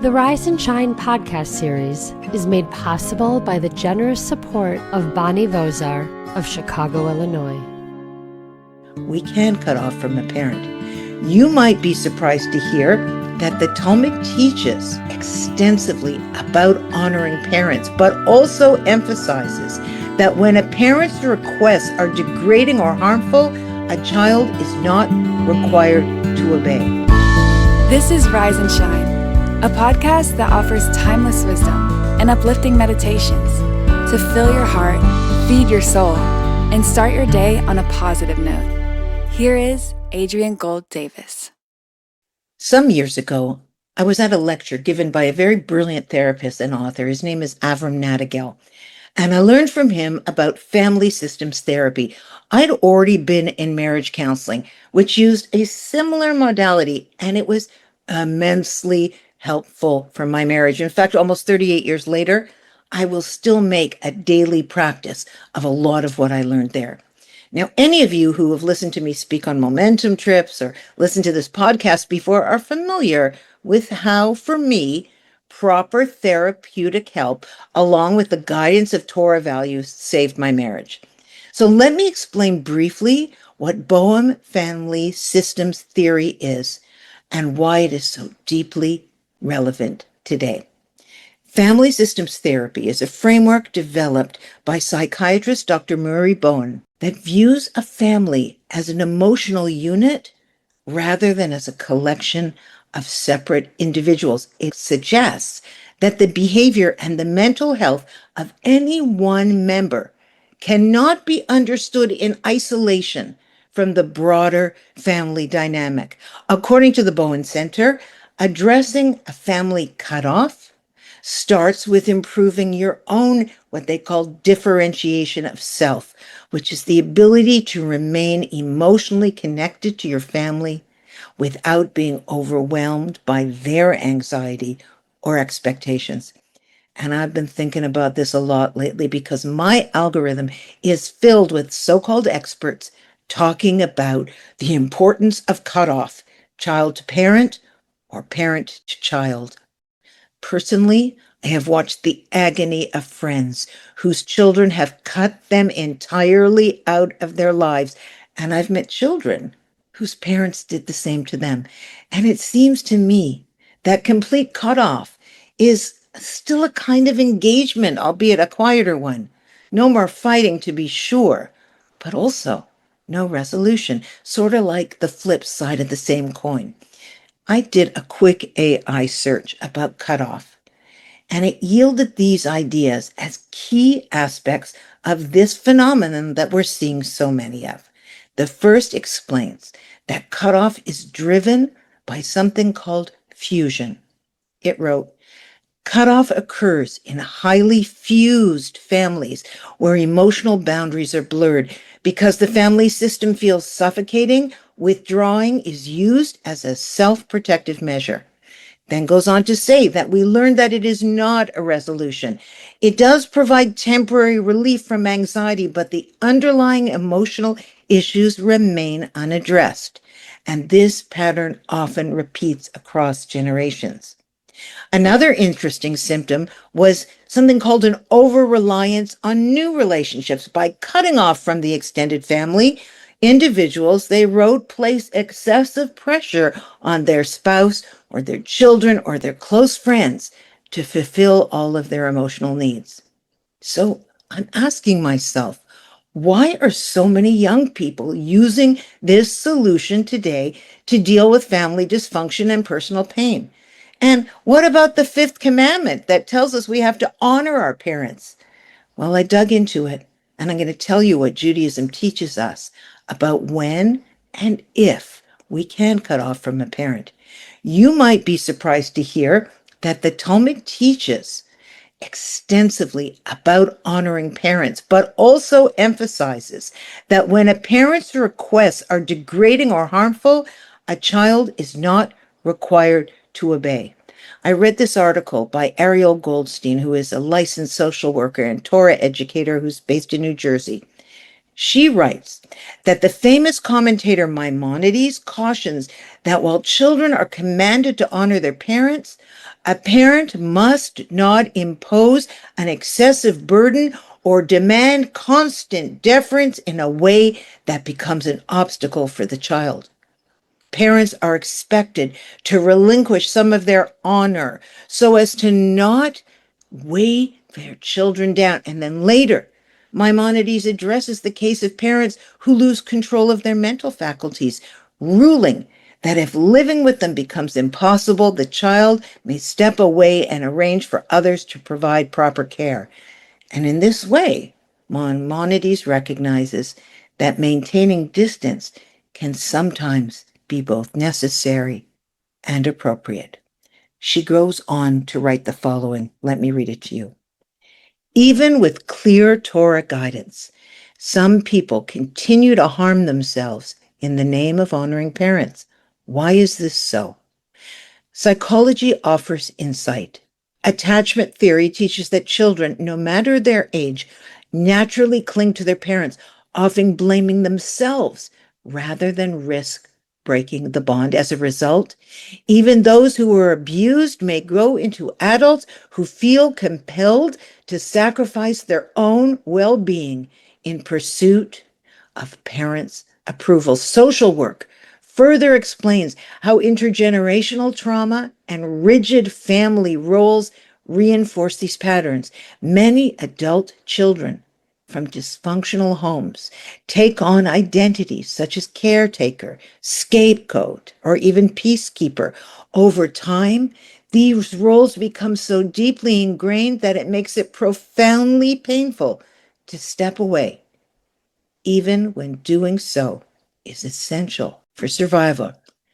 The Rise and Shine podcast series is made possible by the generous support of Bonnie Vozar of Chicago, Illinois. We can cut off from a parent. You might be surprised to hear that the Talmud teaches extensively about honoring parents, but also emphasizes that when a parent's requests are degrading or harmful, a child is not required to obey. This is Rise and Shine, a podcast that offers timeless wisdom and uplifting meditations to fill your heart, feed your soul, and start your day on a positive note. Here is Adrienne Gold Davis. Some years ago, I was at a lecture given by a very brilliant therapist and author. His name is Adrienne Gold. And I learned from him about family systems therapy. I'd already been in marriage counseling, which used a similar modality, and it was immensely helpful for my marriage. In fact, almost 38 years later, I will still make a daily practice of a lot of what I learned there. Now, any of you who have listened to me speak on momentum trips or listened to this podcast before are familiar with how, for me, proper therapeutic help, along with the guidance of Torah values, saved my marriage. So let me explain briefly what Boehm family systems theory is and why it is so deeply relevant today. Family systems therapy is a framework developed by psychiatrist Dr. Murray Bowen that views a family as an emotional unit rather than as a collection of separate individuals. It suggests that the behavior and the mental health of any one member cannot be understood in isolation from the broader family dynamic. According to the Bowen Center, addressing a family cutoff starts with improving your own, what they call differentiation of self, which is the ability to remain emotionally connected to your family without being overwhelmed by their anxiety or expectations. And I've been thinking about this a lot lately because my algorithm is filled with so-called experts talking about the importance of cutoff, child to parent or parent to child. Personally, I have watched the agony of friends whose children have cut them entirely out of their lives, and I've met children whose parents did the same to them. And it seems to me that complete cutoff is still a kind of engagement, albeit a quieter one. No more fighting, to be sure, but also no resolution, sort of like the flip side of the same coin. I did a quick AI search about cutoff, and it yielded these ideas as key aspects of this phenomenon that we're seeing so many of. The first explains that cutoff is driven by something called fusion. It wrote, cutoff occurs in highly fused families where emotional boundaries are blurred. Because the family system feels suffocating, withdrawing is used as a self-protective measure. Then goes on to say that we learned that it is not a resolution. It does provide temporary relief from anxiety, but the underlying emotional issues remain unaddressed. And this pattern often repeats across generations. Another interesting symptom was something called an over-reliance on new relationships. By cutting off from the extended family, individuals, they wrote, place excessive pressure on their spouse or their children or their close friends to fulfill all of their emotional needs. So I'm asking myself, why are so many young people using this solution today to deal with family dysfunction and personal pain? And what about the fifth commandment that tells us we have to honor our parents? Well, I dug into it, and I'm going to tell you what Judaism teaches us about when and if we can cut off from a parent. You might be surprised to hear that the Talmud teaches extensively about honoring parents, but also emphasizes that when a parent's requests are degrading or harmful, a child is not required to obey. I read this article by Adrienne Goldstein, who is a licensed social worker and Torah educator who's based in New Jersey. She writes that the famous commentator Maimonides cautions that while children are commanded to honor their parents, A parent must not impose an excessive burden or demand constant deference in a way that becomes an obstacle for the child. Parents are expected to relinquish some of their honor so as to not weigh their children down. And then later, Maimonides addresses the case of parents who lose control of their mental faculties, ruling that if living with them becomes impossible, the child may step away and arrange for others to provide proper care. And in this way, Maimonides recognizes that maintaining distance can sometimes be both necessary and appropriate. She goes on to write the following. Let me read it to you. Even with clear Torah guidance, some people continue to harm themselves in the name of honoring parents. Why is this so? Psychology offers insight. Attachment theory teaches that children, no matter their age, naturally cling to their parents, often blaming themselves rather than risk breaking the bond. As a result, even those who were abused may grow into adults who feel compelled to sacrifice their own well-being in pursuit of parents' approval. Social work further explains how intergenerational trauma and rigid family roles reinforce these patterns. Many adult children from dysfunctional homes take on identities such as caretaker, scapegoat, or even peacekeeper. Over time, these roles become so deeply ingrained that it makes it profoundly painful to step away, even when doing so is essential for survival.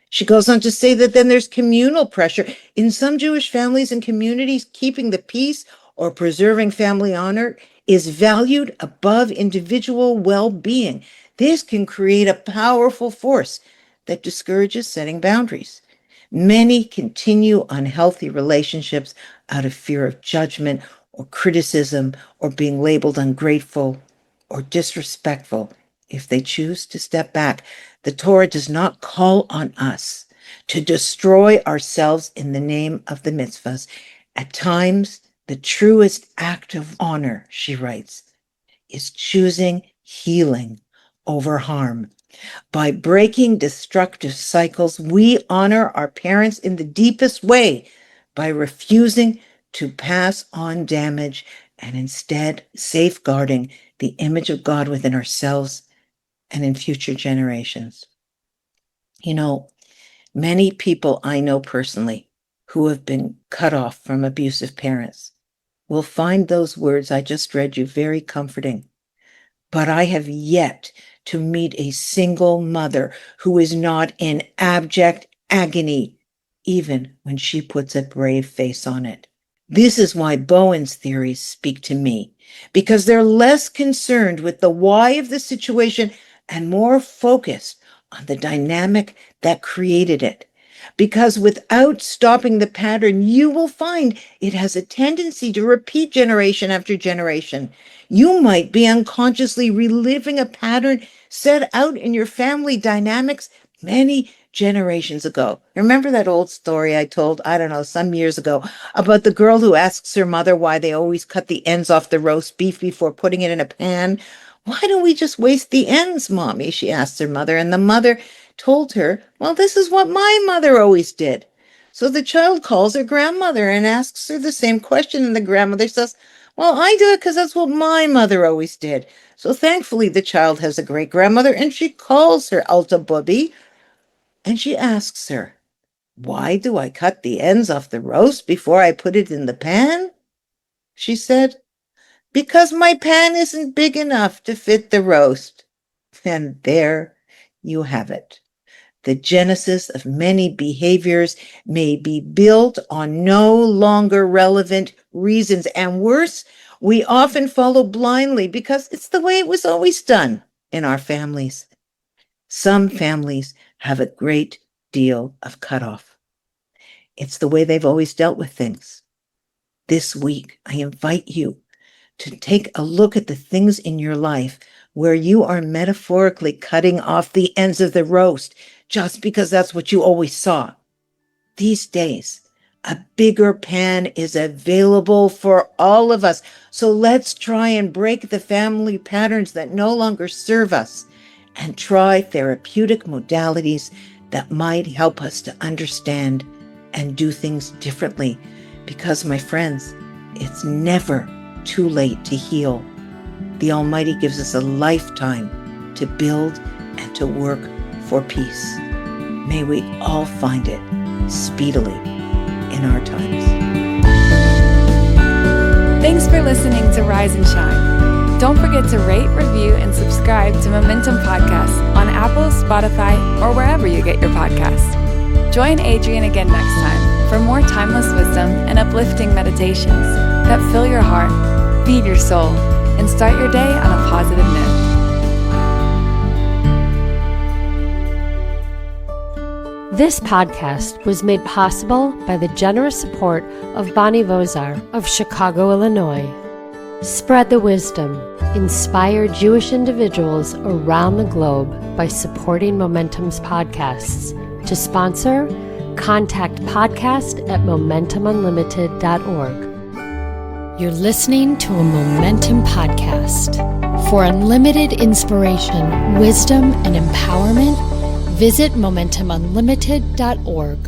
She goes on to say that then there's communal pressure. In some Jewish families and communities, keeping the peace or preserving family honor is valued above individual well-being. This can create a powerful force that discourages setting boundaries. Many continue unhealthy relationships out of fear of judgment or criticism or being labeled ungrateful or disrespectful. If they choose to step back, the Torah does not call on us to destroy ourselves in the name of the mitzvahs. At times, the truest act of honor, she writes, is choosing healing over harm. By breaking destructive cycles, we honor our parents in the deepest way by refusing to pass on damage and instead safeguarding the image of God within ourselves and in future generations. You know, many people I know personally who have been cut off from abusive parents will find those words I just read you very comforting. But I have yet to meet a single mother who is not in abject agony, even when she puts a brave face on it. This is why Bowen's theories speak to me, because they're less concerned with the why of the situation and more focused on the dynamic that created it. Because without stopping the pattern, you will find it has a tendency to repeat generation after generation. You might be unconsciously reliving a pattern set out in your family dynamics many generations ago. Remember that old story I told, I don't know, some years ago, about the girl who asks her mother why they always cut the ends off the roast beef before putting it in a pan? Why don't we just waste the ends, Mommy? She asked her mother, and the mother told her, well, this is what my mother always did. So the child calls her grandmother and asks her the same question, and the grandmother says, well, I do it because that's what my mother always did. So thankfully, the child has a great grandmother, and she calls her Alta Bubby, and she asks her, why do I cut the ends off the roast before I put it in the pan? She said, because my pan isn't big enough to fit the roast. And there you have it. The genesis of many behaviors may be built on no longer relevant reasons. And worse, we often follow blindly because it's the way it was always done in our families. Some families have a great deal of cutoff. It's the way they've always dealt with things. This week, I invite you to take a look at the things in your life where you are metaphorically cutting off the ends of the roast just because that's what you always saw. These days, A bigger pan is available for all of us. So let's try and break the family patterns that no longer serve us and try therapeutic modalities that might help us to understand and do things differently. Because, my friends, it's never too late to heal. The Almighty gives us a lifetime to build and to work for peace. May we all find it speedily in our times. Thanks for listening to Rise and Shine. Don't forget to rate, review, and subscribe to Momentum Podcasts on Apple, Spotify, or wherever you get your podcasts. Join Adrienne again next time for more timeless wisdom and uplifting meditations that fill your heart, feed your soul, and start your day on a positive note. This podcast was made possible by the generous support of Bonnie Vozar of Chicago, Illinois. Spread the wisdom. Inspire Jewish individuals around the globe by supporting Momentum's podcasts. To sponsor, contact podcast@momentumunlimited.org. You're listening to a Momentum podcast. For unlimited inspiration, wisdom, and empowerment, visit momentumunlimited.org.